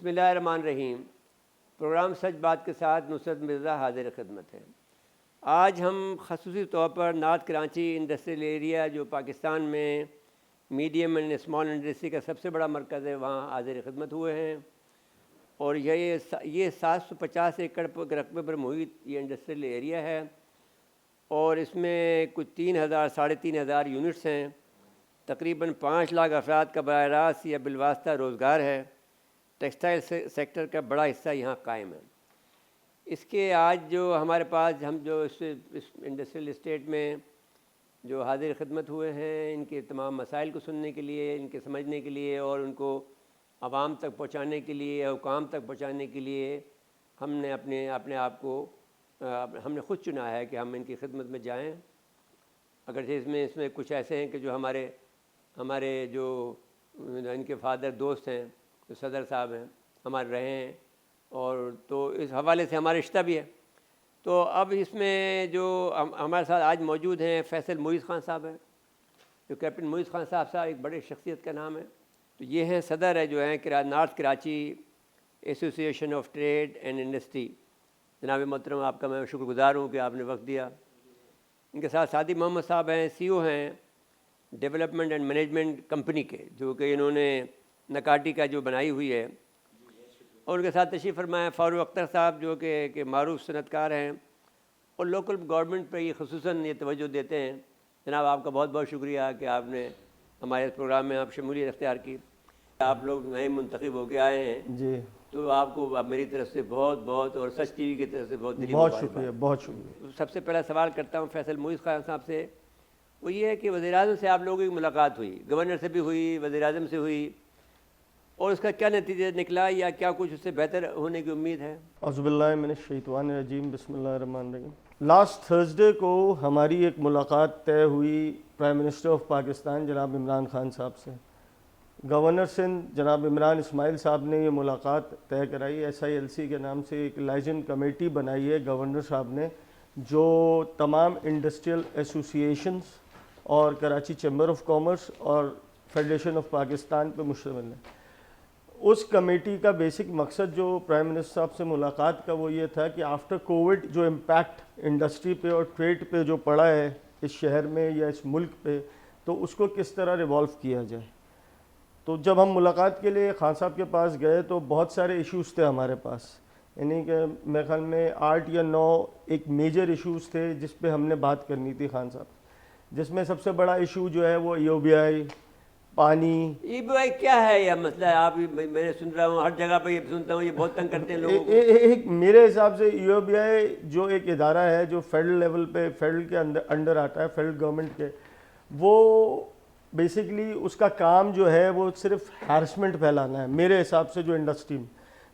بسم اللہ الرحمن الرحیم۔ پروگرام سچ بات کے ساتھ نصرت مرزا حاضر خدمت ہے۔ آج ہم خصوصی طور پر نارتھ کراچی انڈسٹریل ایریا جو پاکستان میں میڈیم اینڈ اسمال انڈسٹری کا سب سے بڑا مرکز ہے، وہاں حاضر خدمت ہوئے ہیں، اور یہ 750 ایکڑ رقبے پر محیط یہ انڈسٹریل ایریا ہے، اور اس میں کچھ 3,000 ساڑھے 3,000 یونٹس ہیں۔ تقریباً 5 لاکھ افراد کا براہ راست یا بالواسطہ روزگار ہے۔ ٹیکسٹائل سیکٹر کا بڑا حصہ یہاں قائم ہے۔ اس کے آج جو ہمارے پاس ہم جو اس انڈسٹریل اسٹیٹ میں جو حاضر خدمت ہوئے ہیں، ان کے تمام مسائل کو سننے کے لیے، ان کے سمجھنے کے لیے، اور ان کو عوام تک پہنچانے کے لیے، حکام تک پہنچانے کے لیے ہم نے اپنے آپ کو ہم نے خود چنا ہے کہ ہم ان کی خدمت میں جائیں۔ اگرچہ اس میں کچھ ایسے ہیں کہ جو ہمارے جو ان کے فادر دوست ہیں، جو صدر صاحب ہیں، ہمارے رہے ہیں، اور تو اس حوالے سے ہمارا رشتہ بھی ہے۔ تو اب اس میں جو ہمارے ساتھ آج موجود ہیں، فیصل معیز خان صاحب ہیں، جو کیپٹن معیز خان صاحب ایک بڑے شخصیت کا نام ہے۔ تو یہ ہیں صدر ہے جو ہیں نارتھ کراچی ایسوسی ایشن آف ٹریڈ اینڈ انڈسٹری۔ جناب محترم، آپ کا میں شکر گزار ہوں کہ آپ نے وقت دیا۔ ان کے ساتھ سعدی محمد صاحب ہیں، CEO ہیں ڈیولپمنٹ اینڈ مینجمنٹ کمپنی کے، جو کہ انہوں نے نکاٹی کا جو بنائی ہوئی ہے، اور ان کے ساتھ تشریف فرمائے فاروق اختر صاحب، جو کہ معروف صنعت کار ہیں اور لوکل گورنمنٹ پہ یہ خصوصاً یہ توجہ دیتے ہیں۔ جناب آپ کا بہت بہت شکریہ کہ آپ نے ہمارے اس پروگرام میں آپ شمولیت اختیار کی۔ آپ لوگ نئے منتخب ہو کے آئے ہیں جی، تو آپ کو میری طرف سے بہت اور سچ ٹی وی کی طرف سے بہت شکریہ، بہت شکریہ۔ سب سے پہلا سوال کرتا ہوں فیصل معیز خان صاحب سے، وہ یہ ہے کہ وزیر اعظم سے آپ لوگوں کی ملاقات ہوئی، گورنر سے بھی ہوئی، وزیر اعظم سے ہوئی، اور اس کا کیا نتیجہ نکلا یا کیا کچھ اس سے بہتر ہونے کی امید ہے؟ اعوذ باللہ من الشیطان الرجیم، بسم اللہ الرحمن الرحیم۔ لاسٹ تھرسڈے کو ہماری ایک ملاقات طے ہوئی پرائم منسٹر آف پاکستان جناب عمران خان صاحب سے۔ گورنر سندھ جناب عمران اسماعیل صاحب نے یہ ملاقات طے کرائی۔ SILC کے نام سے ایک لائزن کمیٹی بنائی ہے گورنر صاحب نے، جو تمام انڈسٹریل ایسوسیشنز اور کراچی چیمبر آف کامرس اور فیڈریشن آف پاکستان پہ مشتمل ہے۔ اس کمیٹی کا بیسک مقصد جو پرائم منسٹر صاحب سے ملاقات کا وہ یہ تھا کہ آفٹر کووڈ جو امپیکٹ انڈسٹری پہ اور ٹریڈ پہ جو پڑا ہے اس شہر میں یا اس ملک پہ، تو اس کو کس طرح ریوالو کیا جائے۔ تو جب ہم ملاقات کے لیے خان صاحب کے پاس گئے تو بہت سارے ایشوز تھے ہمارے پاس، یعنی کہ میرے خیال میں 8 یا 9 ایک میجر ایشوز تھے جس پہ ہم نے بات کرنی تھی خان صاحب، جس میں سب سے بڑا ایشو جو ہے وہ EOBI، پانی۔ EOBI کیا ہے یہ مسئلہ ہے؟ آپ میں سن رہا ہوں، ہر جگہ پہ یہ سنتا ہوں، یہ بہت تنگ کرتے ہیں لوگوں کو۔ میرے حساب سے EOBI جو ایک ادارہ ہے جو فیڈرل لیول پہ فیڈرل کے انڈر آتا ہے، فیڈرل گورنمنٹ کے، وہ بیسیکلی اس کا کام جو ہے وہ صرف ہیرسمنٹ پھیلانا ہے میرے حساب سے۔ جو انڈسٹری میں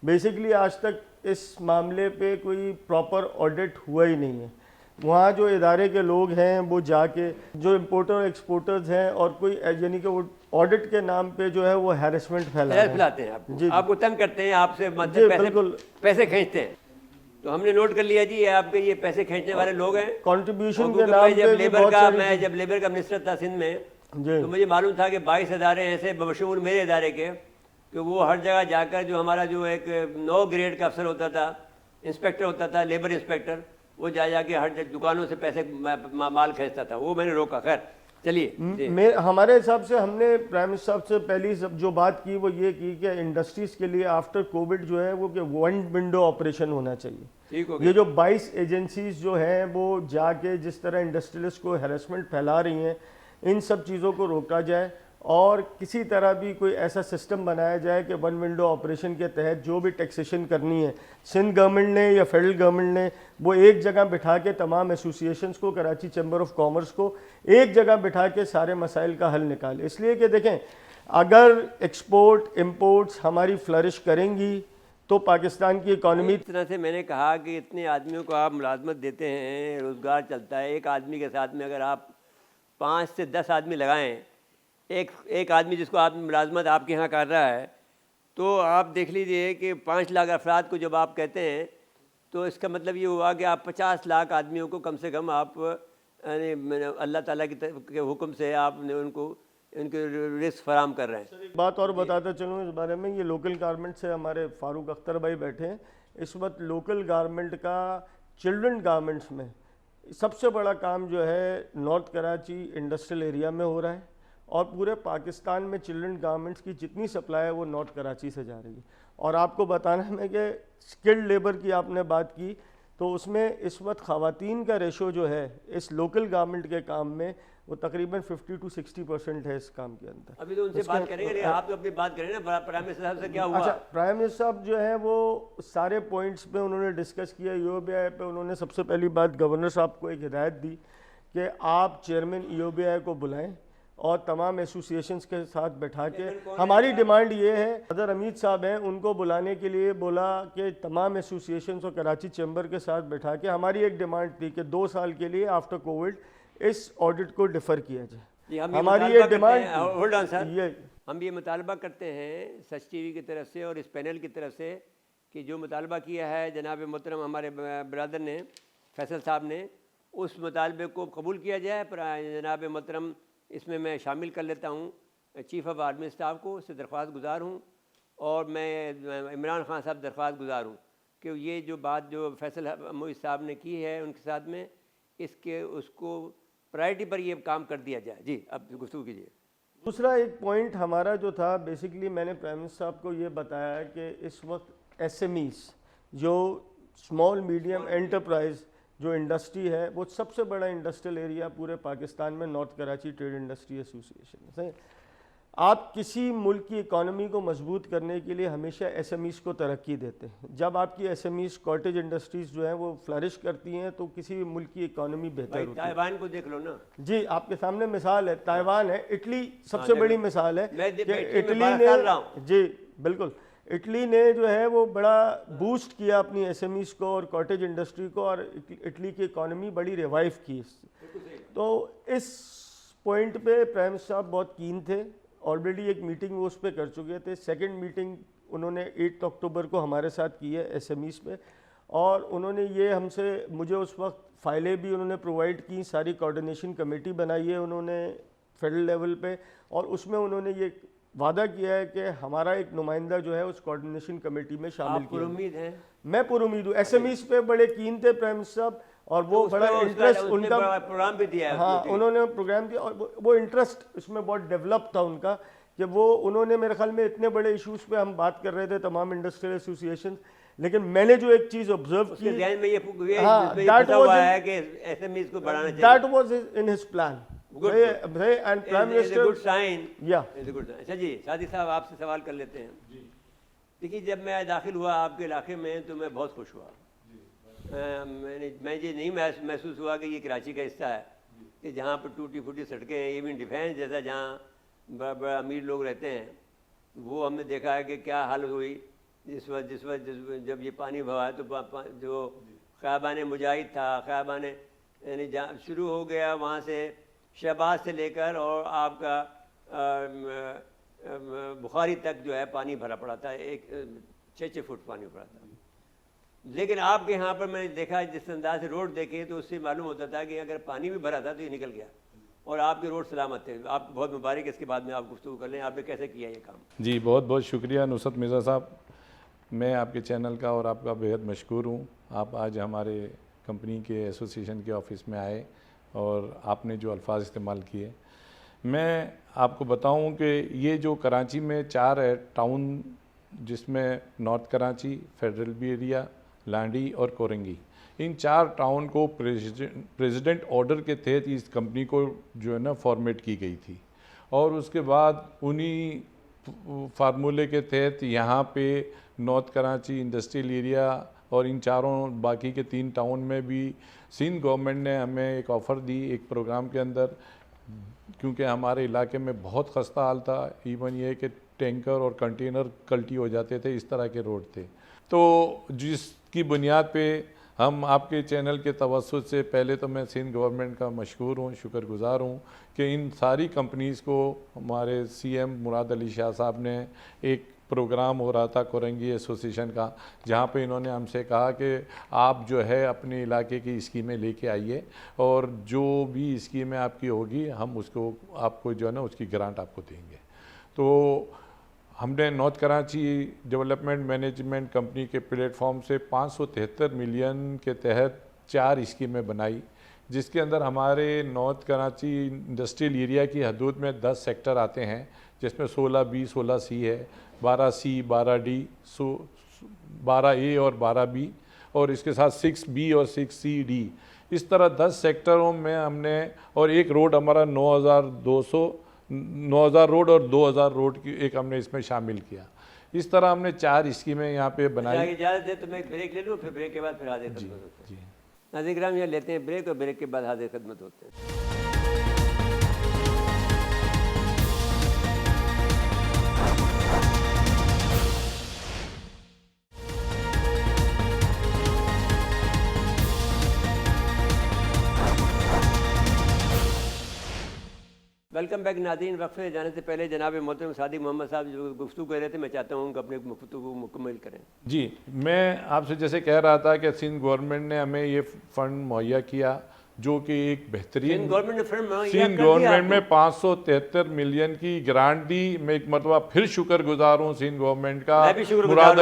بیسیکلی آج تک اس معاملے پہ کوئی پراپر آڈٹ ہوا ہی نہیں ہے۔ وہاں جو ادارے کے لوگ ہیں وہ جا کے جو امپورٹر ایکسپورٹرز ہیں اور کوئی یعنی کہ وہ آڈٹ کے نام پہ جو ہے وہ ہیرسمنٹ پھیلاتے ہیں، آپ کو تنگ کرتے ہیں، آپ سے پیسے کھینچتے ہیں۔ تو ہم نے نوٹ کر لیا جی، آپ کے یہ پیسے کھینچنے والے لوگ ہیں۔ کنٹریبیوشن کے نام پہ میں جب لیبر کا منسٹر تھا سندھ میں، تو مجھے معلوم تھا کہ 22 ادارے ایسے بشمول میرے ادارے کے، کہ وہ ہر جگہ جا کر جو ہمارا جو ایک 9 گریڈ کا افسر ہوتا تھا، انسپیکٹر ہوتا تھا، لیبر انسپیکٹر، وہ جا کے ہر دکانوں سے پیسے مال کھینچتا تھا۔ وہ میں نے روکا۔ خیر چلیے، ہمارے حساب سے ہم نے پرائم منسٹر صاحب سے پہلی جو بات کی وہ یہ کی کہ انڈسٹریز کے لیے آفٹر کووڈ جو ہے وہ کہ ون ونڈو آپریشن ہونا چاہیے۔ یہ جو 22 ایجنسیز جو ہیں وہ جا کے جس طرح انڈسٹریلسٹ کو ہیرسمنٹ پھیلا رہی ہیں، ان سب چیزوں کو روکا جائے، اور کسی طرح بھی کوئی ایسا سسٹم بنایا جائے کہ ون ونڈو آپریشن کے تحت جو بھی ٹیکسیشن کرنی ہے سندھ گورنمنٹ نے یا فیڈرل گورنمنٹ نے، وہ ایک جگہ بٹھا کے تمام ایسوسیشنز کو، کراچی چیمبر آف کامرس کو ایک جگہ بٹھا کے سارے مسائل کا حل نکالے۔ اس لیے کہ دیکھیں، اگر ایکسپورٹ امپورٹس ہماری فلرش کریں گی تو پاکستان کی اکانومی اس طرح سے میں نے کہا کہ اتنے آدمیوں کو آپ ملازمت دیتے ہیں، روزگار چلتا ہے، ایک آدمی کے ساتھ میں اگر آپ 5 سے 10 آدمی لگائیں، ایک آدمی جس کو آپ ملازمت آپ کے یہاں کر رہا ہے، تو آپ دیکھ لیجئے کہ 5 لاکھ افراد کو جب آپ کہتے ہیں تو اس کا مطلب یہ ہوا کہ آپ 50 لاکھ آدمیوں کو کم سے کم آپ اللہ تعالیٰ کے حکم سے آپ نے ان کو ان کے رزق فراہم کر رہے ہیں۔ ایک بات اور بتاتا چلوں اس بارے میں، یہ لوکل گارمنٹ سے ہمارے فاروق اختر بھائی بیٹھے ہیں، اس وقت لوکل گارمنٹ کا چلڈرن گارمنٹس میں سب سے بڑا کام جو ہے نارتھ کراچی انڈسٹریل ایریا میں ہو رہا ہے، اور پورے پاکستان میں چلڈرن گارمنٹس کی جتنی سپلائی ہے وہ نارتھ کراچی سے جا رہی ہے۔ اور آپ کو بتانا ہے کہ اسکلڈ لیبر کی آپ نے بات کی، تو اس میں اس وقت خواتین کا ریشو جو ہے اس لوکل گارمنٹ کے کام میں وہ تقریباً 50 to 60% ہے اس کام کے اندر۔ ابھی تو ان سے بات کریں گے، آپ تو اپنی بات کریں نا پرائم منسٹر صاحب سے کیا ہوا؟ اچھا، پرائم منسٹر صاحب جو ہیں وہ سارے پوائنٹس پہ انہوں نے ڈسکس کیا۔ ای او بی آئی پہ انہوں نے سب سے پہلی بات گورنر صاحب کو ایک ہدایت دی کہ آپ چیئرمین ای او بی آئی کو بلائیں اور تمام ایسوسیشنز کے ساتھ بیٹھا کے، ہماری ڈیمانڈ یہ ہے، صدر حمید صاحب ہیں ان کو بلانے کے لیے بولا کہ تمام ایسوسیشنز اور کراچی چیمبر کے ساتھ بیٹھا کے ہماری ایک ڈیمانڈ تھی کہ 2 سال کے لیے آفٹر کووڈ اس آڈٹ کو ڈیفر کیا جائے۔ ہماری یہ ڈیمانڈ، ہولڈ آن سر، ہم یہ مطالبہ کرتے ہیں سچ ٹی وی کی طرف سے اور اس پینل کی طرف سے کہ جو مطالبہ کیا ہے جناب محترم ہمارے برادر نے، فیصل صاحب نے، اس مطالبے کو قبول کیا جائے۔ پر جناب محترم اس میں شامل کر لیتا ہوں چیف آف آرمی اسٹاف کو، اس سے درخواست گزار ہوں، اور میں عمران خان صاحب درخواست گزار ہوں کہ یہ جو بات جو فیصل محمود صاحب نے کی ہے ان کے ساتھ میں، اس کو پرائرٹی پر یہ کام کر دیا جائے۔ جی اب گفتگو کیجیے۔ دوسرا ایک پوائنٹ ہمارا جو تھا، بیسیکلی میں نے پرائم منسٹر صاحب کو یہ بتایا کہ اس وقت ایس ایم ایز جو اسمال میڈیم انٹرپرائز جو انڈسٹری ہے، وہ سب سے بڑا انڈسٹریل ایریا پورے پاکستان میں north Karachi trade industry association ہے۔ آپ کسی ملک کی اکانومی کو مضبوط کرنے کے لیے ہمیشہ ایس ایم ایز کو ترقی دیتے ہیں۔ جب آپ کی S M Es cottage industries جو ہیں وہ فلرش کرتی ہیں تو کسی بھی ملک کی اکانومی بہتر ہوتی ہے۔ تائیوان کو دیکھ لو نا جی، آپ کے سامنے مثال ہے، تائیوان ہے، اٹلی سب سے بڑی مثال ہے کہ اٹلی نے، جی بالکل، اٹلی نے جو ہے وہ بڑا بوسٹ کیا اپنی ایس ایم ایز کو اور کاٹیج انڈسٹری کو، اور اٹلی کی اکانومی بڑی ریوائیو کی۔ تو اس پوائنٹ پہ پرائم منسٹر صاحب بہت کین تھے، آلریڈی ایک میٹنگ وہ اس پہ کر چکے تھے۔ سیکنڈ میٹنگ انہوں نے 8 اکتوبر کو ہمارے ساتھ کی ہے ایس ایم ایز پہ، اور انہوں نے یہ ہم سے، مجھے اس وقت فائلیں بھی انہوں نے پرووائڈ کی، ساری کوارڈینیشن کمیٹی بنائی ہے انہوں نے فیڈرل لیول پہ، اور اس میں انہوں نے یہ وعدہ کیا ہے کہ ہمارا ایک نمائندہ جو ہے اس کوارڈینیشن کمیٹی میں شامل کیا۔ امید ہے، میں پر امید ہوں۔ ایس ایم ایز پہ بڑے کین تھے پرائم منسٹر صاحب، اور وہ بڑا انٹرسٹ ان کا پروگرام بھی دیا ہے، ہاں انہوں نے پروگرام دیا، اور وہ انٹرسٹ اس میں بہت ڈیولپ تھا ان کا، کہ وہ انہوں نے میرے خیال میں اتنے بڑے ایشوز پہ ہم بات کر رہے تھے تمام انڈسٹریل ایسوسیشن، لیکن میں نے جو ایک چیز آبزرو کی، ذہن میں یہ that was in his plan, and prime minister good sign. اچھا جی، سعدی صاحب آپ سے سوال کر لیتے ہیں۔ دیکھیے، جب میں داخل ہوا آپ کے علاقے میں تو میں بہت خوش ہوا۔ میں یہ نہیں محسوس ہوا کہ یہ کراچی کا حصہ ہے کہ جہاں پر ٹوٹی پھوٹی سڑکیں ہیں، ایون ڈیفینس جیسا جہاں بڑا بڑا امیر لوگ رہتے ہیں، وہ ہم نے دیکھا ہے کہ کیا حال ہوئی جس وقت جب یہ پانی بہا تو جو خیابان مجاہد تھا، خیابان یعنی شروع ہو گیا وہاں سے شہباز سے لے کر اور آپ کا بخاری تک جو ہے پانی بھرا پڑا تھا، 6 فٹ پانی بھرا تھا۔ لیکن آپ کے یہاں پر میں نے دیکھا جس انداز سے روڈ دیکھے تو اس سے معلوم ہوتا تھا کہ اگر پانی بھی بھرا تھا تو یہ نکل گیا، اور آپ کے روڈ سلامت تھے۔ آپ کو بہت مبارک، اس کے بعد میں آپ گفتگو کر لیں آپ نے کیسے کیا یہ کام۔ جی بہت بہت شکریہ نصرت مرزا صاحب، میں آپ کے چینل کا اور آپ کا بہت مشکور ہوں۔ آپ آج ہمارے کمپنی کے ایسوسیشن کے آفس میں آئے اور آپ نے جو الفاظ استعمال کیے، میں آپ کو بتاؤں کہ یہ جو کراچی میں 4 ہے ٹاؤن، جس میں north Karachi, federal be area, Landhi اور کورنگی، ان 4 ٹاؤن کو پریزیڈنٹ آرڈر کے تحت اس کمپنی کو جو ہے نا فارمیٹ کی گئی تھی، اور اس کے بعد انہی فارمولے کے تحت یہاں پہ نارتھ کراچی انڈسٹریل ایریا اور ان 4 باقی کے 3 ٹاؤن میں بھی سندھ گورنمنٹ نے ہمیں ایک آفر دی ایک پروگرام کے اندر، کیونکہ ہمارے علاقے میں بہت خستہ حال تھا، ایون یہ کہ ٹینکر اور کنٹینر کلٹی ہو جاتے تھے، اس طرح کے روڈ تھے۔ تو جس کی بنیاد پہ ہم آپ کے چینل کے توسط سے، پہلے تو میں سندھ گورنمنٹ کا مشکور ہوں، شکر گزار ہوں کہ ان ساری کمپنیز کو ہمارے سی ایم مراد علی شاہ صاحب نے ایک پروگرام ہو رہا تھا کورنگی ایسوسیشن کا، جہاں پہ انہوں نے ہم سے کہا کہ آپ جو ہے اپنے علاقے کی اسکیمیں لے کے آئیے اور جو بھی اسکیمیں آپ کی ہوگی ہم اس کو آپ کو جو ہے نا اس کی گرانٹ آپ کو دیں گے۔ تو ہم نے north Karachi development management company کے پلیٹ فارم سے 573 ملین کے تحت 4 اسکیمیں بنائی، جس کے اندر ہمارے نارتھ کراچی انڈسٹریل ایریا کی حدود میں 10 سیکٹر آتے ہیں، جس میں 16B 16C ہے، 12C 12D 12A اور 12B، اور اس کے ساتھ 6B اور 6CD، اس طرح 10 سیکٹروں میں ہم نے، اور ایک روڈ ہمارا 9000 روڈ اور 2000 روڈ کی ایک ہم نے اس میں شامل کیا۔ اس طرح ہم نے 4 اسکیمیں یہاں پہ بنائی۔ اجازت ہے تو میں ایک بریک لے لوں، پھر بریک کے بعد پھر حاضر خدمت ہوتے ہیں۔ ناظرین کرام یہاں لیتے ہیں بریک، اور بریک کے بعد حاضر خدمت ہوتے ہیں۔ ویلکم بیک ناظرین، وقفے جانے سے پہلے جناب محترم صادق محمد صاحب جو گفتگو کر رہے تھے، میں چاہتا ہوں کہ اپنے گفتگو مکمل کریں۔ جی، میں آپ سے جیسے کہہ رہا تھا کہ سندھ گورنمنٹ نے ہمیں یہ فنڈ مہیا کیا، جو کہ ایک بہترین، سندھ گورنمنٹ میں 573 ملین کی گرانٹ دی۔ میں ایک مرتبہ پھر شکر گزار ہوں سندھ گورنمنٹ کا، مراد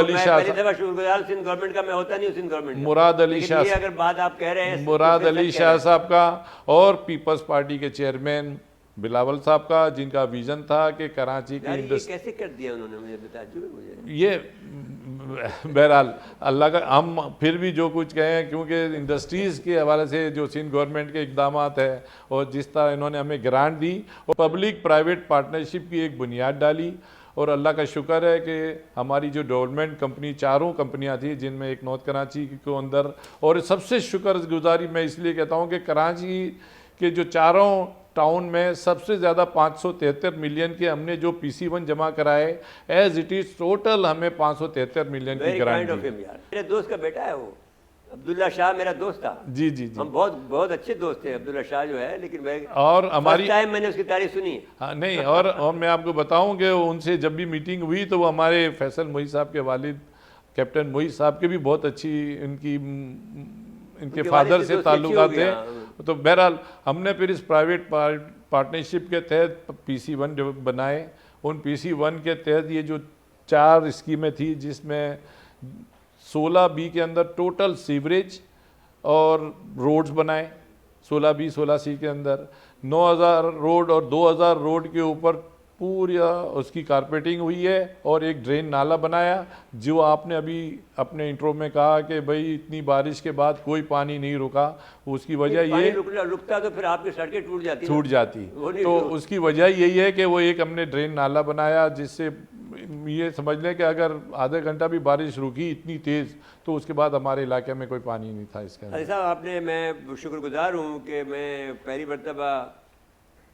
علی شاہ صاحب کا، اور پیپلز پارٹی کے چیئرمین بلاول صاحب کا، جن کا ویژن تھا کہ کراچی کی انڈسٹری، کیسے کر دیا انہوں نے، مجھے بتائیے مجھے یہ بہرحال اللہ کا، ہم پھر بھی جو کچھ کہیں، کیونکہ انڈسٹریز کے حوالے سے جو سندھ گورنمنٹ کے اقدامات ہیں اور جس طرح انہوں نے ہمیں گرانٹ دی اور پبلک پرائیویٹ پارٹنرشپ کی ایک بنیاد ڈالی، اور اللہ کا شکر ہے کہ ہماری جو ڈیولپمنٹ کمپنی، 4 کمپنیاں تھیں جن میں ایک نارتھ کراچی کو اندر، اور سب سے شکر گزاری میں اس لیے کہتا ہوں کہ کراچی کے جو 4 ٹاؤن میں سب سے زیادہ 573 ملین کے ہم نے جو PC1 جمع کرائے، ایز اٹ از ٹوٹل ہمیں 573 ملین کی گرانٹ دی۔ میرے دوست کا بیٹا ہے وہ، عبداللہ شاہ میرا دوست تھا۔ جی جی جی، ہم بہت اچھے دوست تھے عبداللہ شاہ جو ہے، لیکن اور ہماری ٹائم میں نے اس کی تعریف سنی نہیں، اور میں آپ کو بتاؤں کہ ان سے جب بھی میٹنگ ہوئی تو وہ ہمارے فیصل محی صاحب کے والد کیپٹن محی صاحب کے بھی بہت اچھی ان کے فادر سے تعلقات تھے۔ تو بہرحال ہم نے پھر اس پرائیویٹ پارٹنرشپ کے تحت PC1 جو بنائے، ان PC1 کے تحت یہ جو 4 اسکیمیں تھی، جس میں 16B کے اندر ٹوٹل سیوریج اور روڈز بنائے، 16B 16C کے اندر 9000 روڈ اور 2000 روڈ کے اوپر پورا اس کی کارپیٹنگ ہوئی ہے، اور ایک ڈرین نالا بنایا، جو آپ نے ابھی اپنے انٹرو میں کہا کہ بھئی اتنی بارش کے بعد کوئی پانی نہیں رکا، اس کی وجہ یہ رکتا تو پھر آپ کی سڑکیں ٹوٹ جاتی، تو اس کی وجہ یہی ہے کہ وہ ایک ہم نے ڈرین نالا بنایا، جس سے یہ سمجھ لیں کہ اگر آدھا گھنٹہ بھی بارش رکی اتنی تیز تو اس کے بعد ہمارے علاقے میں کوئی پانی نہیں تھا اس کے اندر۔ صاحب آپ نے، میں شکر گزار ہوں کہ میں پہلی مرتبہ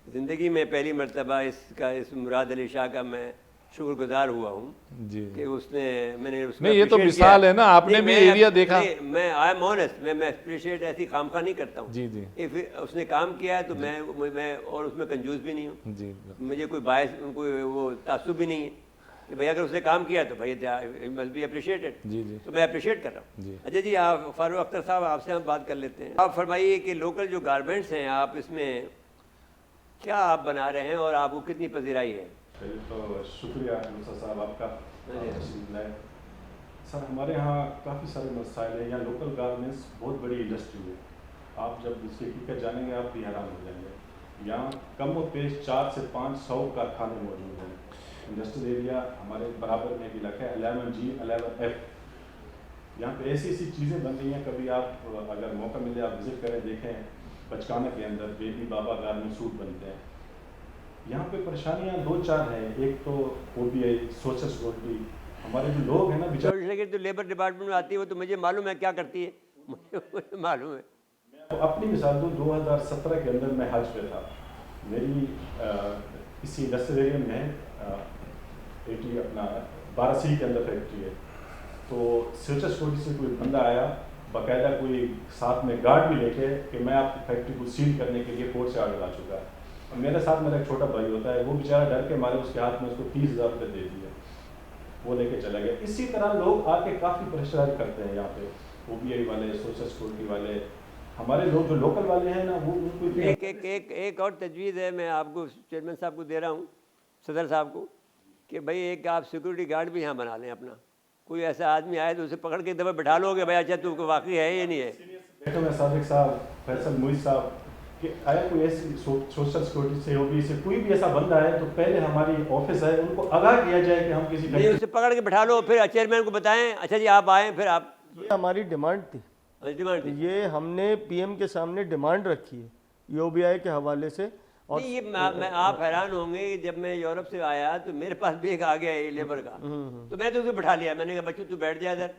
زندگی میں اس مراد علی شاہ کا میں شکر گزار ہوا ہوں جی کہ اس نے، میں نے نہیں، یہ تو مثال ہے نا، آپ نے بھی ایریا دیکھا۔ میں آئی ایم آنیسٹ، میں اپریشیٹ ایسی خامخواہ نہیں کرتا ہوں۔ جی جی، اس نے کام کیا ہے تو میں اور اس میں کنجوس بھی نہیں ہوں، جی مجھے کوئی باعث، کوئی وہ تعصب بھی نہیں ہے کہ بھائی اگر اس نے کام کیا تو بھائی مسٹ بی اپریشیٹڈ، جی جی، تو میں اپریشیٹ کر رہا ہوں۔ جی اچھا جی، آپ فاروق اختر صاحب، آپ سے ہم بات کر لیتے ہیں۔ آپ فرمائیے کہ لوکل جو گارمنٹس ہیں، آپ اس میں کیا آپ بنا رہے ہیں اور آپ کو کتنی پذیرائی ہے؟ تو شکریہ نصرت صاحب آپ کا۔ سر ہمارے ہاں کافی سارے مسائل ہیں، یہاں لوکل گارمنٹس بہت بڑی انڈسٹری ہے، آپ جب اس کی حقیقت جانیں گے آپ بھی حیران ہو جائیں گے۔ یہاں کم و بیش 400 سے 500 کارخانے موجود ہیں۔ انڈسٹریل ایریا ہمارے برابر میں ایک علاقہ ہے 11G 11F، یہاں پہ ایسی چیزیں بن رہی ہیں، کبھی آپ اگر موقع ملے آپ وزٹ کریں، دیکھیں بچکانہ کے اندر بیبی بابا گارمنٹ سوٹ بنتے ہیں۔ یہاں پہ پریشانیاں 2-4 ہیں، ایک تو OBI سوشل سیکورٹی، ہمارے جو لوگ ہیں نا بیچارے، تو لیبر ڈپارٹمنٹ میں آتی ہے وہ تو مجھے معلوم ہے کیا کرتی ہے، مجھے معلوم ہے۔ میں اپنی مثال دوں، 2017 کے اندر میں حج پہ تھا، میری اسی انڈسٹریل ایریا میں فیکٹری اپنا 12C کے اندر فیکٹری ہے، تو سوشل سیکورٹی سے کوئی بندہ آیا، باقاعدہ کوئی ساتھ میں گارڈ بھی لے کے کہ میں آپ کی فیکٹری کو سیل کرنے کے لیے کورٹ سے آرڈر آ چکا ہے، اور میرے ساتھ میرا ایک چھوٹا بھائی ہوتا ہے، وہ بیچارہ ڈر کے مارے اس کے ہاتھ میں اس کو 30,000 روپے دے دیا۔ वो लेके चला गया। इसी तरह लोग आके काफ़ी प्रेशराइज करते हैं यहाँ पे, OBI वाले, सोशल सिक्योरिटी वाले, हमारे लोग जो लोकल वाले हैं ना, वो उनको एक और तजवीज़ है, मैं आपको चेयरमैन साहब को दे रहा हूँ, सदर साहब को, कि भाई एक आप सिक्योरिटी गार्ड भी यहाँ बना लें अपना। कोई ऐसा आदमी आए तो उसे पकड़ के दबा बैठा लोगे, भाई अच्छा तू वाकई है ये नहीं है। बैठो में सादिक साहब, फैसल मुइज साहब, कि आया कोई ऐसी सोशल सिक्योरिटी से, OBI से कोई भी ऐसा बंदा है तो पहले हमारी ऑफिस है, उनको आगाह किया जाए कि हम किसी नहीं, उसे पकड़ के बैठा लो, फिर चेयरमैन को बताएं, अच्छा जी आप आएँ, फिर आप ये हमारी डिमांड थी, डिमांड ये हमने PM के सामने डिमांड रखी है OBI के हवाले से। और नहीं, ये मैं आप हैरान होंगे कि जब मैं यूरोप से आया तो मेरे पास भी एक आ गया है लेबर का, तो मैंने तो उसे बैठा लिया, मैंने कहा बच्चों तू बैठ जा इधर,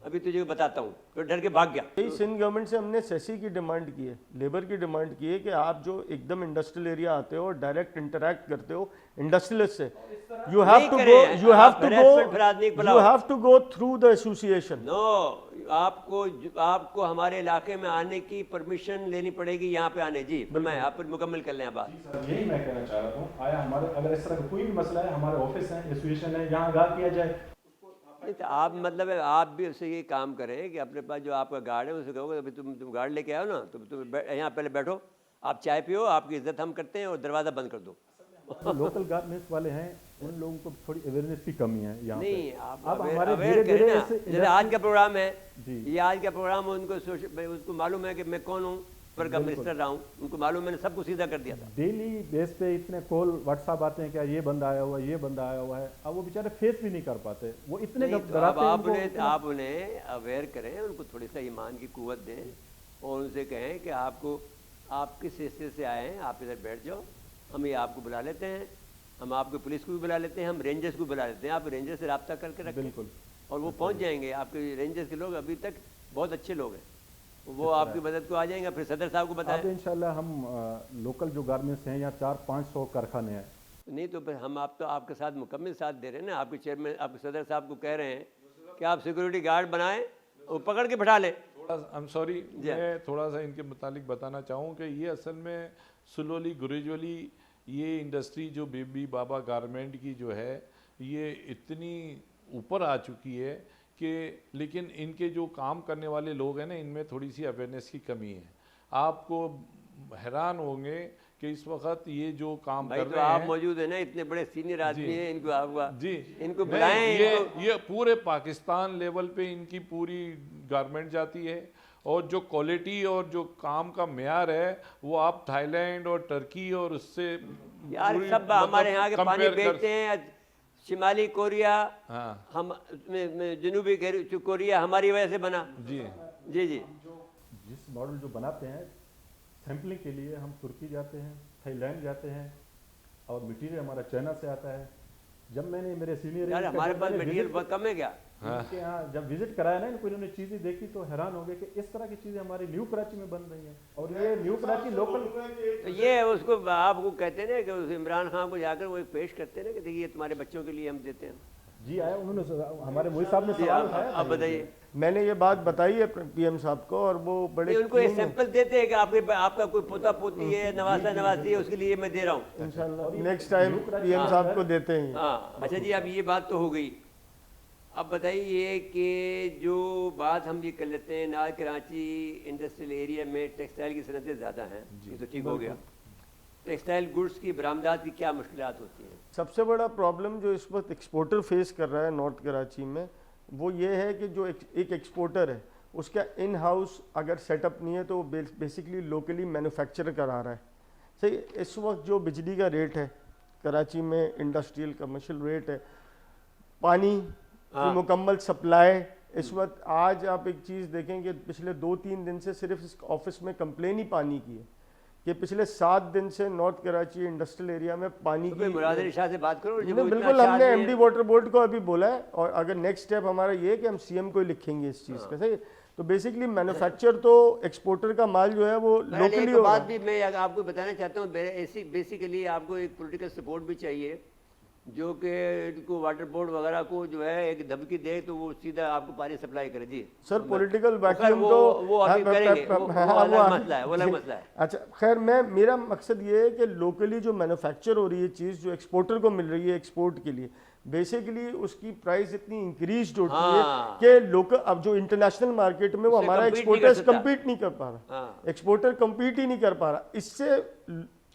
अभी तुझे बताता हूँ, तो डर के भाग गया। यही सिंध गवर्नमेंट से हमने सेसी की डिमांड की है, लेबर की डिमांड की है कि आप जो एकदम इंडस्ट्रियल एरिया आते हो और डायरेक्ट इंटरेक्ट करते हो इंडस्ट्रियलिस्ट से, you have to go through the association. No, आपको हमारे इलाके में आने की परमिशन लेनी पड़ेगी, यहाँ पे आने। जी मैं आप मुकम्मल कर लें बात। यही मैं कहना चाह रहा हूँ, आया हमारे अगर इस तरह का कोई भी मसला है, हमारे ऑफिस है, एसोसिएशन है, यहाँ आगाह किया जाए। तो आप मतलब है आप भी उससे ये काम करें कि अपने पास जो आपका गार्ड है उसे कहोगे अभी तुम गार्ड लेके आओ ना, तो तुम यहाँ पहले बैठो, आप चाय पियो, आपकी इज्जत हम करते हैं, और दरवाज़ा बंद कर दो। लोकल गारमेंट्स वाले हैं, उन लोगों को थोड़ी अवेयरनेस की कमी है यहाँ नहीं, पे। आप हमारे अवेयर करें ना, जैसे आज का प्रोग्राम है, जी। ये आज का प्रोग्राम उनको उसको मालूम है कि मैं कौन हूँ, पर का मिनिस्टर रहा हूँ, उनको मालूम, मैंने सबको सीधा कर दिया था। डेली बेस पे इतने कॉल व्हाट्सएप आते हैं, क्या ये बंदा आया हुआ है, ये बंदा आया हुआ है, अब वो बेचारे फेस भी नहीं कर पाते, वो इतने नहीं, तो डराते हैं अब आप उन्हें अवेयर करें, उनको थोड़ी सा ईमान की कुव्वत दें, और उनसे कहें कि आप किस हिस्से से आए हैं, आप इधर बैठ जाओ, हम ये आपको बुला लेते हैं, हम आपको पुलिस को भी बुला लेते हैं, हम रेंजर्स को बुला लेते हैं, आप रेंजर से रब्ता करके रखें, बिल्कुल, और वो पहुंच जाएंगे। आपके रेंजर्स के लोग अभी तक बहुत अच्छे लोग हैं, वो आपकी मदद को आ जाएंगे। फिर सदर साहब को बताएं। अब इंशाल्लाह हम लोकल जो गारमेंट्स हैं, यहाँ 400-500 कारखाने हैं। नहीं तो फिर हम आप तो आपके साथ मुकम्मल साथ दे रहे हैं ना, आपके चेयरमैन, आपके सदर साहब को कह रहे हैं कि आप सिक्योरिटी गार्ड बनाएं, वो पकड़ के बैठा लें। आई एम सॉरी, मैं थोड़ा सा इनके मुतालिक बताना चाहूँ कि ये असल में स्लोली ग्रेजुअली ये इंडस्ट्री जो बेबी बाबा गारमेंट की जो है, ये इतनी ऊपर आ चुकी है कि, लेकिन इनके जो काम करने वाले लोग हैं ना, इनमें थोड़ी सी अवेयरनेस की कमी है। आपको हैरान होंगे कि इस वक्त ये जो काम कर रहे हैं, आप मौजूद है ना, इतने बड़े सीनियर आदमी हैं, इनको आप जी इनको बुलाएं। ये पूरे पाकिस्तान लेवल पे इनकी पूरी गारमेंट जाती है, और जो क्वालिटी और जो काम का मेयार है वो आप थाईलैंड और टर्की और उससे यार सब हमारे यहाँ के पानी बेचते हैं, शिमाली कोरिया, हाँ, हम जनूबी कोरिया हमारी वजह से बना। जी जी जी, जिस मॉडल जो बनाते हैं सैम्पलिंग के लिए, हम तुर्की जाते हैं, थाईलैंड जाते हैं, और मटेरियल हमारा चाइना से आता है। जब मैंने मेरे सीनियर यार हमारे पास मटेरियल बहुत कम है क्या? इनके यहाँ जब विजिट कराया ना, इनको इन्होंने चीज़ें देखी तो हैरान हो गए कि इस तरह की चीज़ें हमारी न्यू कराची में बन रही हैं, और ये न्यू कराची लोकल। तो ये उसको आपको कहते हैं ना कि उस इमरान खान को जाकर वो एक पेश करते हैं ना कि देखिए ये तुम्हारे बच्चों के लिए हम देते हैं। जी आया, उन्होंने हमारे मोदी साहब ने सवाल उठाया। आप बताइए। मैंने ये बात बताई है PM साहब को, और वो बड़े उनको ये सैंपल देते हैं कि आपका कोई पोता पोती है, नवासा नवासी है, उसके लिए मैं दे रहा हूँ। इंशाल्लाह नेक्स्ट टाइम PM साहब को देते हैं। हाँ अच्छा जी, अब ये बात तो हो गई। अब बताइए कि जो बात हम ये कर लेते हैं, नाज कराची इंडस्ट्रियल एरिया में टेक्सटाइल की सनतें ज़्यादा हैं, ये तो ठीक हो गया। टेक्सटाइल गुड्स की बरामदात की क्या मुश्किलात होती हैं? सबसे बड़ा प्रॉब्लम जो इस वक्त एक्सपोर्टर फेस कर रहा है नॉर्थ कराची में, वो ये है कि जो एक एक्सपोर्टर है उसका इन हाउस अगर सेटअप नहीं है तो वो बेसिकली लोकली मैन्युफैक्चर करा रहा है। सही, इस वक्त जो बिजली का रेट है कराची में, इंडस्ट्रियल कमर्शियल रेट है, पानी की मुकम्मल सप्लाई इस वक्त, आज आप एक चीज़ देखें कि पिछले 2-3 दिन से सिर्फ इस ऑफिस में कंप्लेन ही पानी की है कि पिछले 7 दिन से नॉर्थ कराची इंडस्ट्रियल एरिया में पानी की। मुराद अली शाह से बात करो। बिल्कुल, हमने MD वाटर बोर्ड को अभी बोला है, और अगर नेक्स्ट स्टेप हमारा ये है कि हम CM को ही लिखेंगे इस चीज़ का। सही, तो बेसिकली मैन्युफैक्चर तो एक्सपोर्टर का माल जो है वो लोकली होगा। बात भी मैं आपको बताना चाहता हूँ, बेसिकली आपको एक पॉलिटिकल सपोर्ट भी चाहिए, जो कि इनको वाटर बोर्ड वगैरह को जो है एक धमकी दे तो वो सीधा आपको पानी सप्लाई करे। जी सर, पॉलिटिकल वैक्यूम तो वो अभी करेंगे, वो अलग मसला है। अच्छा खैर, मेरा मकसद ये है कि लोकली जो मैन्युफैक्चर हो रही है चीज़, जो एक्सपोर्टर को मिल रही है एक्सपोर्ट के लिए, बेसिकली उसकी प्राइस इतनी इंक्रीज होती है कि लोकल, अब जो इंटरनेशनल मार्केट में वो हमारा एक्सपोर्टर्स कम्पीट नहीं कर पा रहा, एक्सपोर्टर कम्पीट ही नहीं कर पा रहा। इससे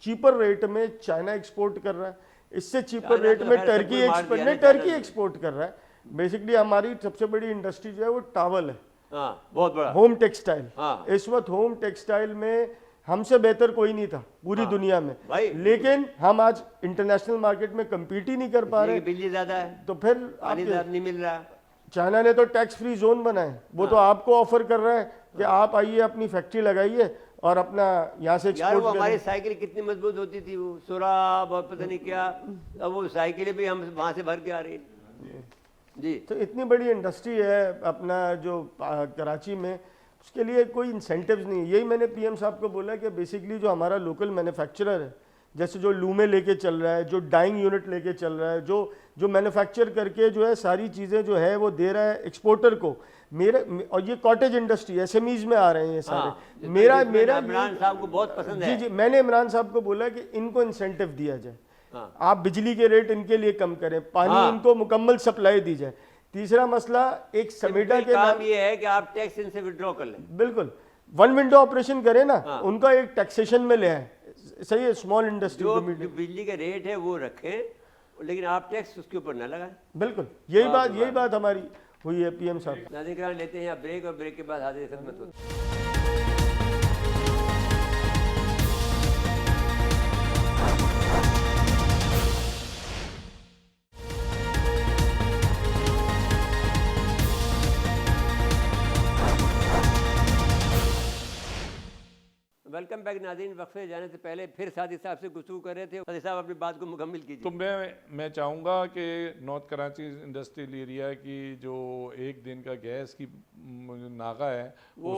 चीपर रेट में चाइना एक्सपोर्ट कर रहा है, इससे चीपर रेट में टर्की एक्सपोर्ट कर रहा है। बेसिकली हमारी सबसे बड़ी इंडस्ट्री जो है वो टावल है, बहुत बड़ा होम टेक्सटाइल। इस वक्त होम टेक्सटाइल में हमसे बेहतर कोई नहीं था पूरी दुनिया में, लेकिन हम आज इंटरनेशनल मार्केट में कम्पीट ही नहीं कर पा रहे। बिजली ज्यादा है तो फिर पानी नहीं मिल रहा। चाइना ने तो टैक्स फ्री जोन बनाए, वो तो आपको ऑफर कर रहा है कि आप आइए अपनी फैक्ट्री लगाइए और अपना यहाँ से एक्सपोर्ट करें। हमारी साइकिल कितनी मजबूत होती थी, वो सुराब और पता नहीं क्या, अब वो साइकिलें भी हम वहाँ से भर के आ रही जी। तो इतनी बड़ी इंडस्ट्री है अपना जो कराची में, उसके लिए कोई इंसेंटिव्स नहीं है। यही मैंने पीएम साहब को बोला कि बेसिकली जो हमारा लोकल मैन्युफैक्चरर है, जैसे जो लूमे लेके चल रहा है, जो डाइंग यूनिट लेके चल रहा है, जो मैन्युफैक्चर करके जो है सारी चीज़ें जो है वो दे रहा है एक्सपोर्टर को। और ये कॉटेज इंडस्ट्री एसएमईज में आ रहे हैं ये सारे। मेरा इमरान साहब को बहुत पसंद है। जी, मैंने इमरान साहब को बोला कि इनको इंसेंटिव दिया जाए, आप बिजली के रेट इनके लिए कम करें, पानी इनको मुकम्मल सप्लाई दी जाए। तीसरा मसला एक समेटा के काम ये है कि आप टैक्स इनसे विड्रॉ कर लें। बिल्कुल, वन विंडो ऑपरेशन करें ना, उनका एक टैक्सेशन में ले आए, सही है। स्मॉल इंडस्ट्री जो बिजली का रेट है वो रखें, लेकिन आप टैक्स उसके ऊपर ना लगाएं। बिल्कुल, यही बात हमारी हुई है पीएम साहब। नाज़रीन लेते हैं ब्रेक, और ब्रेक के बाद हाजिर खिदमत होती है। वेलकम बैक नाज़रीन। वक्फे जाने से पहले फिर सादी साहब से गुफ्तगू कर रहे थे। सादी साहब अपनी बात को मुकम्मल कीजिए। तो मैं चाहूँगा कि नॉर्थ कराची इंडस्ट्रियल एरिया की जो एक दिन का गैस की नागा है वो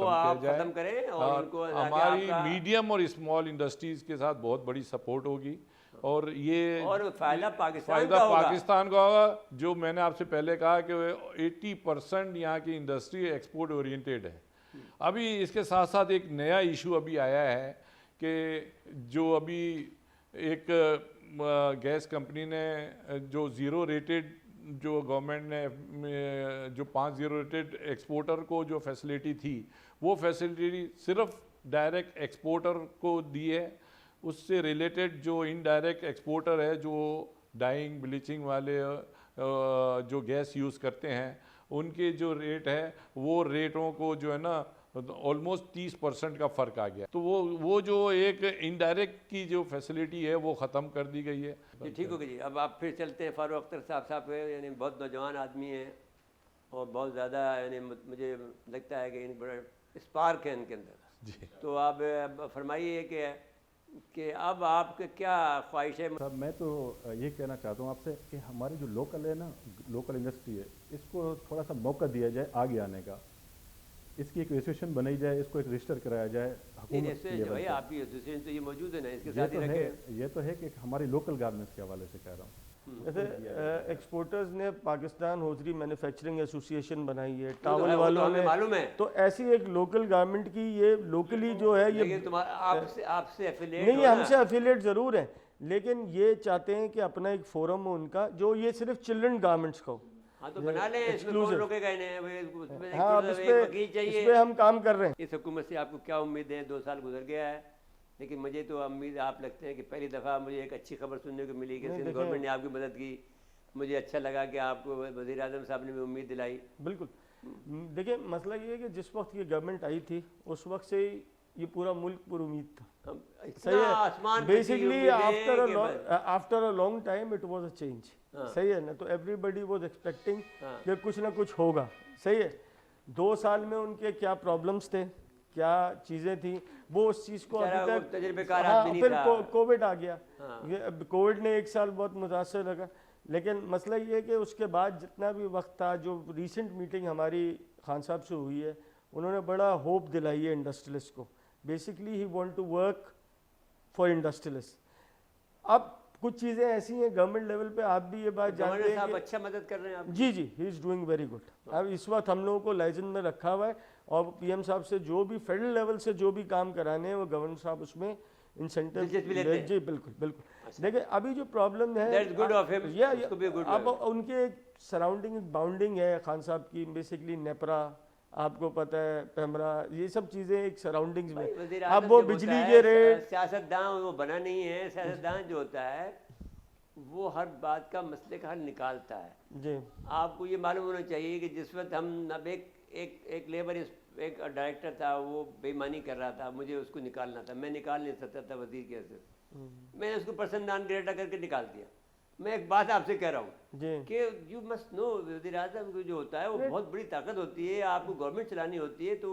आप ख़त्म करें, और उनको हमारी मीडियम और स्मॉल इंडस्ट्रीज़ के साथ बहुत बड़ी सपोर्ट होगी, और ये और फ़ायदा पाकिस्तान का होगा। जो मैंने आपसे पहले कहा कि 80% यहाँ की इंडस्ट्री एक्सपोर्ट ओरिएंटेड है। अभी इसके साथ साथ एक नया इशू अभी आया है कि जो अभी एक गैस कंपनी ने जो ज़ीरो रेटेड, जो गवर्नमेंट ने जो 5 ज़ीरो रेटेड एक्सपोर्टर को जो फैसिलिटी थी, वो फैसिलिटी सिर्फ डायरेक्ट एक्सपोर्टर को दी है। उससे रिलेटेड जो इनडायरेक्ट एक्सपोर्टर है, जो डाइंग ब्लीचिंग वाले जो गैस यूज़ करते हैं, उनके जो रेट है वो रेटों को जो है ना ऑलमोस्ट 30% का फ़र्क आ गया। तो वो जो एक इनडायरेक्ट की जो फैसिलिटी है वो ख़त्म कर दी गई है। जी, ठीक हो गया जी। अब आप फिर चलते हैं फारूक अख्तर साहब है, यानी बहुत नौजवान आदमी हैं और बहुत ज़्यादा, यानी मुझे लगता है कि इन बड़ा स्पार्क है इनके अंदर जी। तो आप फरमाइए कि अब आपके क्या ख्वाहिश है? साहब, मैं तो ये कहना चाहता हूँ आपसे कि हमारी जो लोकल है ना, लोकल इंडस्ट्री है, इसको थोड़ा सा मौका दिया जाए आगे आने का। इसकी एक एसोसिएशन बनाई जाए, इसको एक रजिस्टर कराया जाए हुकूमत के लेवल पे। आपकी एसोसिएशन तो ये मौजूद है ना, इसके साथ ही रखें। ये तो है कि हमारी लोकल गारमेंट्स के हवाले से कह रहा हूँ। जैसे एक्सपोर्टर्स ने पाकिस्तान होजरी मैन्युफैक्चरिंग एसोसिएशन बनाई है, टावल वालों ने, मालूम है। तो ऐसी एक लोकल गारमेंट की ये लोकली जो है ये आपसे एफिलिएट नहीं, हमसे एफिलिएट ज़रूर है, लेकिन ये चाहते हैं कि अपना एक फोरम हो उनका, जो ये सिर्फ चिल्ड्रन गारमेंट्स का हो। हाँ, तो बना लें, इसमें कौन रोकेगा इन्हें? हाँ, इस पे हम काम कर रहे हैं। इस हुकूमत से आपको क्या उम्मीद है? 2 साल गुजर गया है, लेकिन मुझे तो उम्मीद आप लगते हैं कि पहली दफ़ा मुझे एक अच्छी खबर सुनने को मिली कि सिंध गवर्नमेंट ने आपकी मदद की। मुझे अच्छा लगा कि आपको वज़ीर आज़म साहब ने भी उम्मीद दिलाई। बिल्कुल, देखिए मसला ये है कि जिस वक्त ये गवर्नमेंट आई थी उस वक्त से ये पूरा मुल्क पुरुमीद था। सही है, basically after a long time it was a change. सही है ना, तो एवरीबडी वाज एक्सपेक्टिंग कि कुछ ना कुछ होगा। सही है, 2 साल में उनके क्या प्रॉब्लम्स थे, क्या चीज़ें थी, वो उस चीज़ को अभी तक, हाँ, फिर कोविड आ गया। कोविड ने 1 साल बहुत मुतासर लगा, लेकिन मसला ये है कि उसके बाद जितना भी वक्त था, जो रिसेंट मीटिंग हमारी खान साहब से हुई है, उन्होंने बड़ा होप दिलाई है इंडस्ट्रियलिस्ट को। Basically he want to work for industrialist. अब कुछ चीज़ें ऐसी हैं गवर्नमेंट लेवल पे, आप भी ये बात जानते हैं कि अच्छा मदद कर रहे हैं आप। जी, he is doing very good. अब इस वक्त हम लोगों को लाइसेंस में रखा हुआ है, और पीएम साहब से जो भी फेडरल लेवल से जो भी काम कराने हैं वो गवर्नर साहब उसमें इंसेंटिव दिलचस्पी लेते हैं। जी बिल्कुल बिल्कुल। देखिए अभी जो प्रॉब्लम है, That's good of him. या उसको भी good अब उनके सराउंडिंग बाउंडिंग है खान साहब की, बेसिकली नेपरा, आपको पता है पेमरा, ये सब चीज़ें एक सराउंडिंग्स में। वज़ीर अब आज़म वो जब होता बिजली है, के रेट, सियासतदान वो बना नहीं है। सियासतदान जो होता है वो हर बात का मसले का हल निकालता है। जी आपको ये मालूम होना चाहिए कि जिस वक्त हम अब एक लेबर एक डायरेक्टर था, वो बेईमानी कर रहा था, मुझे उसको निकालना था, मैं निकाल नहीं सकता था वजीर के हैसियत से, मैंने उसको पर्सन नॉन ग्रेटा करके निकाल दिया। मैं एक बात आपसे कह रहा हूँ जी कि यू मस्ट नो, वज़ीर आज़म को जो होता है वो बहुत बड़ी ताकत होती है। आपको गवर्नमेंट चलानी होती है तो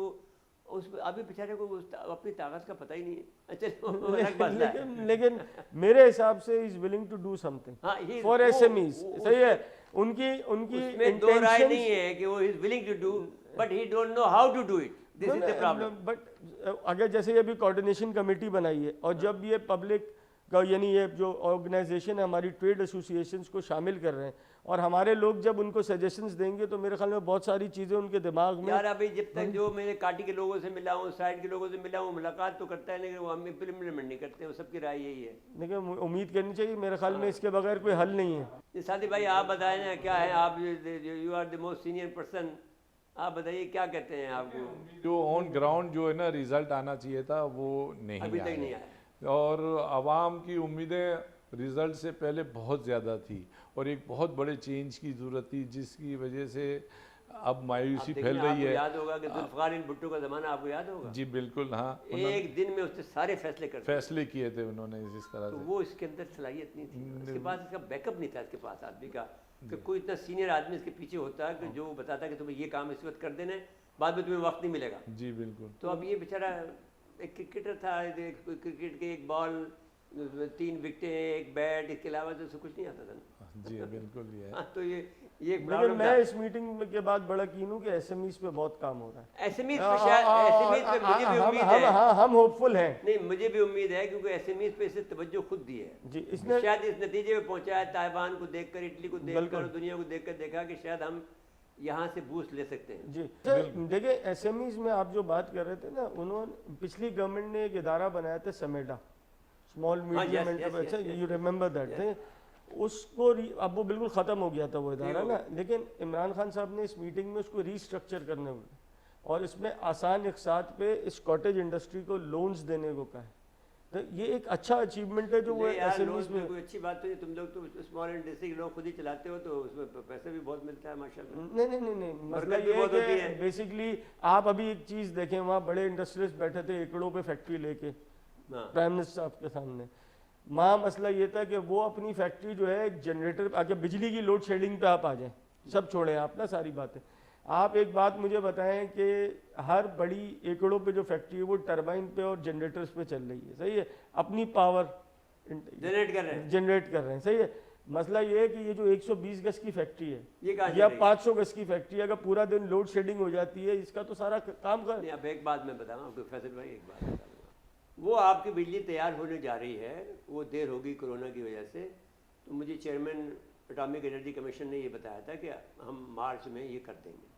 उस अभी बेचारे को अपनी ताकत का पता ही नहीं है। अच्छा वो अलग मसला है। लेकिन मेरे हिसाब से is willing to do something हाँ, फॉर एसएमईज। सही है, उनकी उसमें दो राय नहीं है कि वो is willing to do, but he don't know how to do it. This is the problem. But अगर जैसे अभी कोऑर्डिनेशन कमेटी बनाई है और जब ये पब्लिक का यानी ये जो ऑर्गेनाइजेशन है हमारी ट्रेड एसोसिएशंस को शामिल कर रहे हैं और हमारे लोग जब उनको सजेशंस देंगे तो मेरे ख्याल में बहुत सारी चीज़ें उनके दिमाग में। यार अभी जब तक जो मैंने काटी के लोगों से मिला हूँ, साइड के लोगों से मिला हूँ, मुलाकात तो करता है लेकिन वो हम इम्प्लीमेंट नहीं करते। वो सबकी राय यही है। देखिए उम्मीद करनी चाहिए, मेरे ख्याल में इसके बगैर कोई हल नहीं है। सादी भाई आप बताएं ना, क्या है, आप you are the most senior person, आप बताइए क्या कहते हैं आपको। जो ऑन ग्राउंड जो है ना रिजल्ट आना चाहिए था वो नहीं अभी तक आया। नहीं आया। और आवाम की उम्मीदें रिजल्ट से पहले बहुत ज़्यादा थी और एक बहुत बड़े चेंज की ज़रूरत थी, जिसकी वजह से अब मायूसी फैल रही है। याद होगा कि जुल्फ़िकार इन भुट्टो का ज़माना आपको याद होगा। जी बिल्कुल, हाँ, एक दिन में उससे सारे फैसले करते फैसले किए थे उन्होंने इस तरह तो से। वो इसके अंदर सलाहियत नहीं थी, उसके पास इसका बैकअप नहीं था, इसके पास आदमी का कि कोई इतना सीनियर आदमी इसके पीछे होता है कि जो बताता कि तुम्हें ये काम इस वक्त कर देना है, बाद में तुम्हें वक्त नहीं मिलेगा। जी बिल्कुल। तो अब ये बेचारा एक क्रिकेटर था, क्रिकेट के एक बॉल 3 विकेटें, एक बैट, इसके अलावा तो कुछ नहीं आता था ना। जी बिल्कुल ये है। हाँ, तो ये लेकिन प्रॉब्लम मैं इस मीटिंग के बाद बड़ा कीन हूँ कि एसएमईज पे बहुत काम हो रहा है। एसएमईज पे शायद एसएमईज पे मुझे भी उम्मीद है। हम होपफुल हैं। नहीं, मुझे भी उम्मीद है क्योंकि एसएमईज पे इससे तवज्जो खुद दी है जी, इसने शायद इस नतीजे में पहुंचा है, ताइवान को देखकर, इटली को देखकर, दुनिया को देखकर देखा कि शायद हम यहाँ से बूस्ट ले सकते हैं। जी देखिए एसएमईज में आप जो बात कर रहे थे ना, उन्होंने पिछली गवर्नमेंट ने एक इदारा बनाया था SMEDA, small medium enterprise, you remember that थे। उसको अब वो बिल्कुल ख़त्म हो गया था वो इदारा ना, लेकिन इमरान खान साहब ने इस मीटिंग में उसको रीस्ट्रक्चर करने को और इसमें आसान इक़्तिसाद पे इस कॉटेज इंडस्ट्री को लोन्स देने को कहा है। तो ये एक अच्छा अचीवमेंट है जो वो एसएमईज में। कोई अच्छी बात तो है, तुम लोग तो स्मॉल इंडस्ट्री के लोग खुद ही चलाते हो तो उसमें पैसा भी बहुत मिलता है माशाल्लाह। नहीं मसला ये है कि बेसिकली आप अभी एक चीज़ देखें, वहाँ बड़े इंडस्ट्रियलिस्ट बैठे थे एकड़ों पे फैक्ट्री लेके प्राइम मिनिस्टर साहब के सामने। वहाँ मसला ये था कि वो अपनी फैक्ट्री जो है जनरेटर आके बिजली की लोड शेडिंग पे आप आ जाएं, सब छोड़ें आप ना सारी बातें। आप एक बात मुझे बताएं कि हर बड़ी एकड़ों पे जो फैक्ट्री है वो टरबाइन पे और जनरेटर्स पे चल रही है, सही है, अपनी पावर जनरेट कर रहे हैं, सही है। मसला ये है कि ये जो 120 गज की फैक्ट्री है ये या 500 गज की फैक्ट्री है, अगर पूरा दिन लोड शेडिंग हो जाती है, इसका तो सारा काम कर। अब एक बात मैं बताऊँ आपको फैसल भाई, एक बात बता, वो आपकी बिजली तैयार होने जा रही है, वो देर होगी कोरोना की वजह से। तो मुझे चेयरमैन एटॉमिक एनर्जी कमीशन ने ये बताया था कि हम मार्च में ये कर देंगे।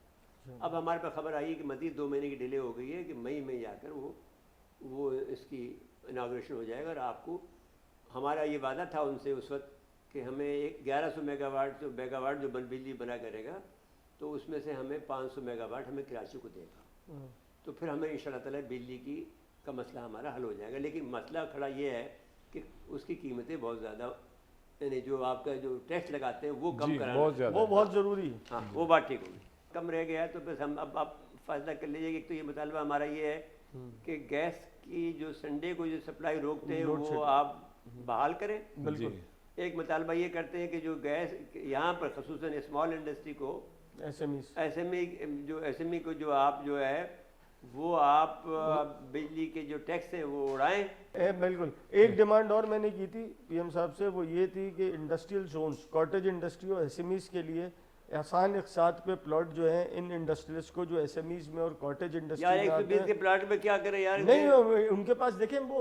अब हमारे पास खबर आई है कि मज़ीद 2 महीने की डिले हो गई है कि मई में जाकर वो इसकी इनाग्रेशन हो जाएगा। और आपको हमारा ये वादा था उनसे उस वक्त कि हमें 1100 मेगावाट जो बिजली बना करेगा तो उसमें से हमें 500 मेगावाट हमें कराची को देगा। तो फिर हमें इंशाल्लाह ताला बिजली का मसला हमारा हल हो जाएगा। लेकिन मसला खड़ा ये है कि उसकी कीमतें बहुत ज़्यादा, यानी जो आपका जो टैक्स लगाते हैं वो कम कराना, वो बहुत ज़रूरी है। हाँ, वो बात ठीक होगी। कम रह गया तो बस हम अब आप फैसला कर लीजिए। एक तो ये मुतालबा हमारा ये है कि गैस की जो संडे को जो सप्लाई रोकते हैं वो आप बहाल करें। बिल्कुल। एक मुतालबा ये करते हैं कि जो गैस यहाँ पर खसूसन स्मॉल इंडस्ट्री को एसएमई को जो आप जो है वो आप बिजली के जो टैक्स हैं वो उड़ाएं। बिल्कुल। एक डिमांड और मैंने की थी पीएम साहब से, वो ये थी कि इंडस्ट्रियल जोन्स, कॉटेज इंडस्ट्री और एसएमईज के लिए आसान इक़्तिसाद पे प्लॉट जो है इन इंडस्ट्रियलिस्ट को जो एसएमईज में और कॉटेज इंडस्ट्री यार 120 के प्लॉट में क्या करें यार। नहीं उनके पास देखें वो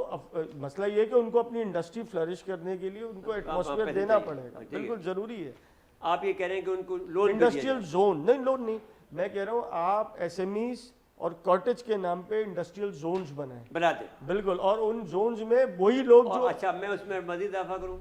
मसला ये है कि उनको अपनी इंडस्ट्री फ्लरिश करने के लिए उनको एटमॉस्फेयर देना पड़ेगा, बिल्कुल ज़रूरी है। आप ये कह रहे हैं कि उनको लोन इंडस्ट्रियल जोन नहीं, लोन नहीं, मैं कह रहा हूँ आप एसएमईज اور کاٹیج کے نام پہ انڈسٹریل زونز بنائیں بنا دیں. بالکل, اور ان زونز میں وہی لوگ جو اچھا میں اس میں مزید اضافہ کروں,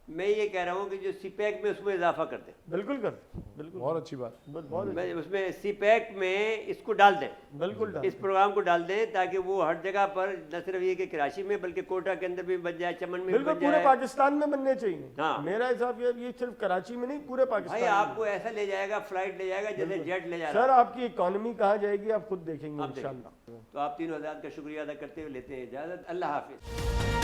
میں یہ کہہ رہا ہوں کہ جو سی پیک میں اس میں اضافہ کر دیں. بالکل کر بالکل بہت اچھی بات. بہت میں اس میں سی پیک میں اس کو ڈال دیں, بالکل اس پروگرام کو ڈال دیں تاکہ وہ ہر جگہ پر نہ صرف یہ کہ کراچی میں بلکہ کوٹا کے اندر بھی بن جائے, چمن میں بھی بالکل بن پورے جائے. پاکستان میں بننے چاہیے. ہاں. میرا حساب یہ صرف کراچی میں نہیں, پورے بھائی پاکستان آپ کو ایسا لے جائے گا, فلائٹ لے جائے گا جیسے جیٹ لے جا رہا سر. آپ کی اکانومی کہاں جائے گی آپ خود دیکھیں گے ہے. انشاءاللہ. تو آپ تینوں حضرات کا شکریہ ادا کرتے ہوئے لیتے ہیں اجازت. اللہ حافظ.